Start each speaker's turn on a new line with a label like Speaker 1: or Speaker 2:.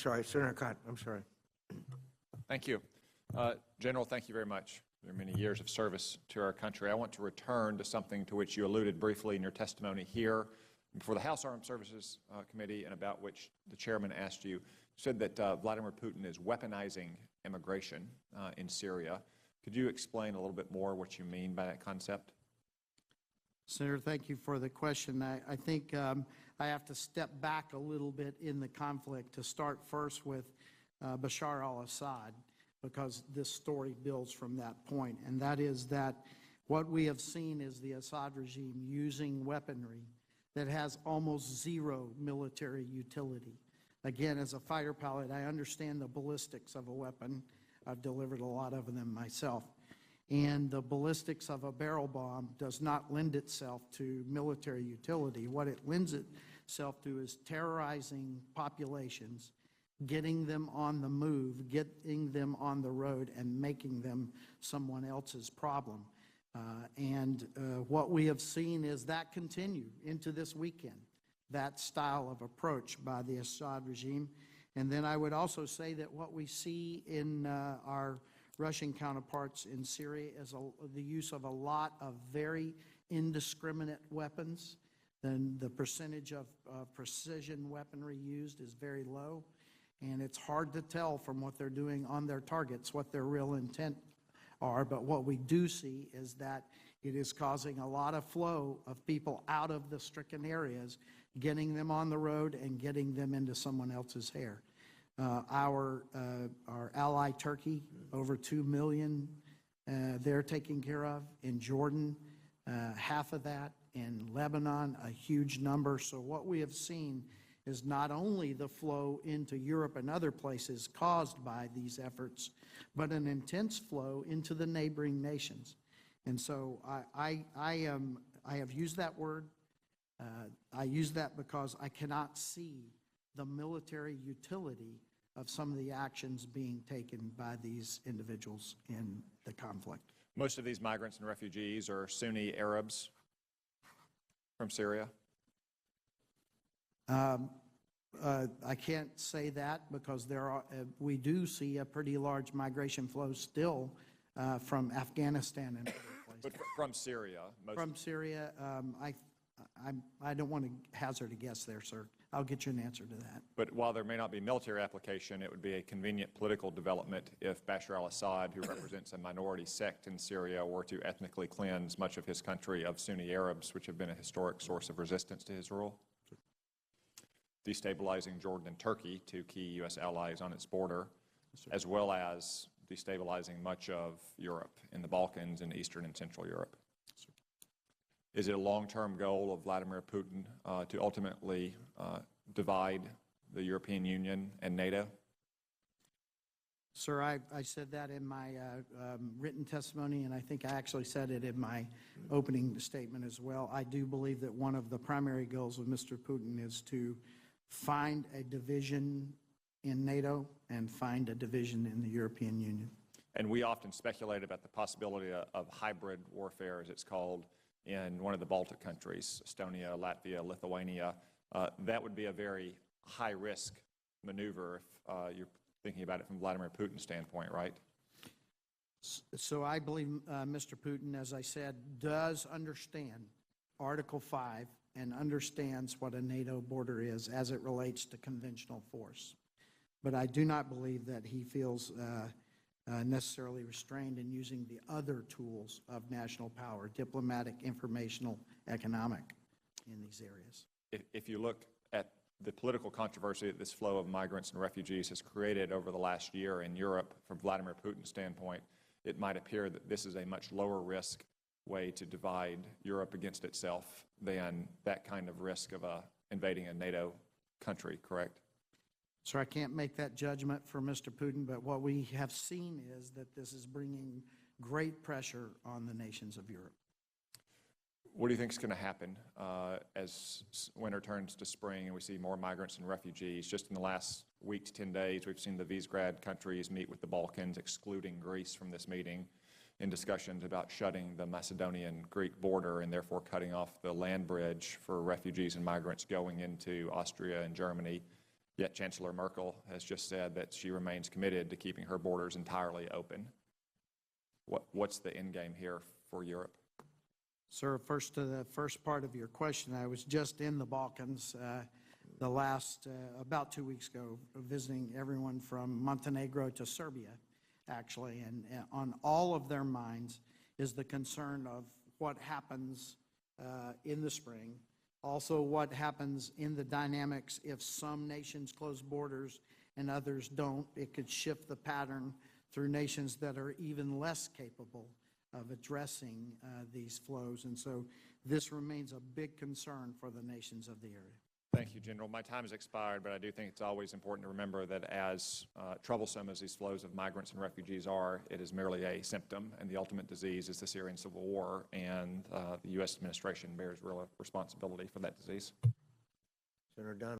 Speaker 1: Sorry, Senator Cott, I'm sorry.
Speaker 2: Thank you. General, thank you very much for many years of service to our country. I want to return to something to which you alluded briefly in your testimony here before the House Armed Services Committee, and about which the chairman asked you. You said that Vladimir Putin is weaponizing immigration in Syria. Could you explain a little bit more what you mean by that concept?
Speaker 3: Senator, thank you for the question. I think I have to step back a little bit in the conflict to start first with Bashar al-Assad, because this story builds from that point. And that is that what we have seen is the Assad regime using weaponry that has almost zero military utility. Again, as a fighter pilot, I understand the ballistics of a weapon. I've delivered a lot of them myself. And the ballistics of a barrel bomb does not lend itself to military utility. What it lends itself to is terrorizing populations, getting them on the move, getting them on the road, and making them someone else's problem. What we have seen is that continue into this weekend, that style of approach by the Assad regime. And then I would also say that what we see in our Russian counterparts in Syria is the use of a lot of very indiscriminate weapons. Then the percentage of precision weaponry used is very low, and it's hard to tell from what they're doing on their targets what their real intent are. But what we do see is that it is causing a lot of flow of people out of the stricken areas, getting them on the road and getting them into someone else's hair. Our ally Turkey, over 2 million they're taking care of. In Jordan, half of that. In Lebanon, a huge number. So what we have seen is not only the flow into Europe and other places caused by these efforts, but an intense flow into the neighboring nations. And so I have used that word. I use that because I cannot see the military utility of some of the actions being taken by these individuals in the conflict.
Speaker 2: Most of these migrants and refugees are Sunni Arabs from Syria?
Speaker 3: I can't say that, because we do see a pretty large migration flow still from Afghanistan and other places.
Speaker 2: But from Syria?
Speaker 3: From Syria, I don't want to hazard a guess there, sir. I'll get you an answer to that.
Speaker 2: But while there may not be military application, it would be a convenient political development if Bashar al-Assad, who represents a minority sect in Syria, were to ethnically cleanse much of his country of Sunni Arabs, which have been a historic source of resistance to his rule. Destabilizing Jordan and Turkey, two key U.S. allies on its border, as well as destabilizing much of Europe in the Balkans and Eastern and Central Europe. Is it a long-term goal of Vladimir Putin to ultimately divide the European Union and NATO?
Speaker 3: Sir, I said that in my written testimony, and I think I actually said it in my opening statement as well. I do believe that one of the primary goals of Mr. Putin is to find a division in NATO and find a division in the European Union.
Speaker 2: And we often speculate about the possibility of hybrid warfare, as it's called, in one of the Baltic countries, Estonia, Latvia, Lithuania. That would be a very high-risk maneuver if you're thinking about it from Vladimir Putin's standpoint, right?
Speaker 3: So I believe Mr. Putin, as I said, does understand Article 5 and understands what a NATO border is as it relates to conventional force. But I do not believe that he feels necessarily restrained in using the other tools of national power, diplomatic, informational, economic, in these areas.
Speaker 2: If you look at the political controversy that this flow of migrants and refugees has created over the last year in Europe, from Vladimir Putin's standpoint, it might appear that this is a much lower risk way to divide Europe against itself than that kind of risk of invading a NATO country, correct?
Speaker 3: So I can't make that judgment for Mr. Putin, but what we have seen is that this is bringing great pressure on the nations of Europe.
Speaker 2: What do you think is going to happen as winter turns to spring and we see more migrants and refugees? Just in the last week to 10 days, we've seen the Visegrad countries meet with the Balkans, excluding Greece from this meeting, in discussions about shutting the Macedonian-Greek border and therefore cutting off the land bridge for refugees and migrants going into Austria and Germany. Yet Chancellor Merkel has just said that she remains committed to keeping her borders entirely open. What's the end game here for Europe?
Speaker 3: Sir, first to the first part of your question, I was just in the Balkans about 2 weeks ago, visiting everyone from Montenegro to Serbia, actually, and on all of their minds is the concern of what happens in the spring, also what happens in the dynamics if some nations close borders and others don't. It could shift the pattern through nations that are even less capable of addressing these flows. And so this remains a big concern for the nations of the area.
Speaker 2: Thank you, General. My time has expired, but I do think it's always important to remember that as troublesome as these flows of migrants and refugees are, it is merely a symptom, and the ultimate disease is the Syrian civil war, and the U.S. administration bears real responsibility for that disease.
Speaker 1: Senator Dunn.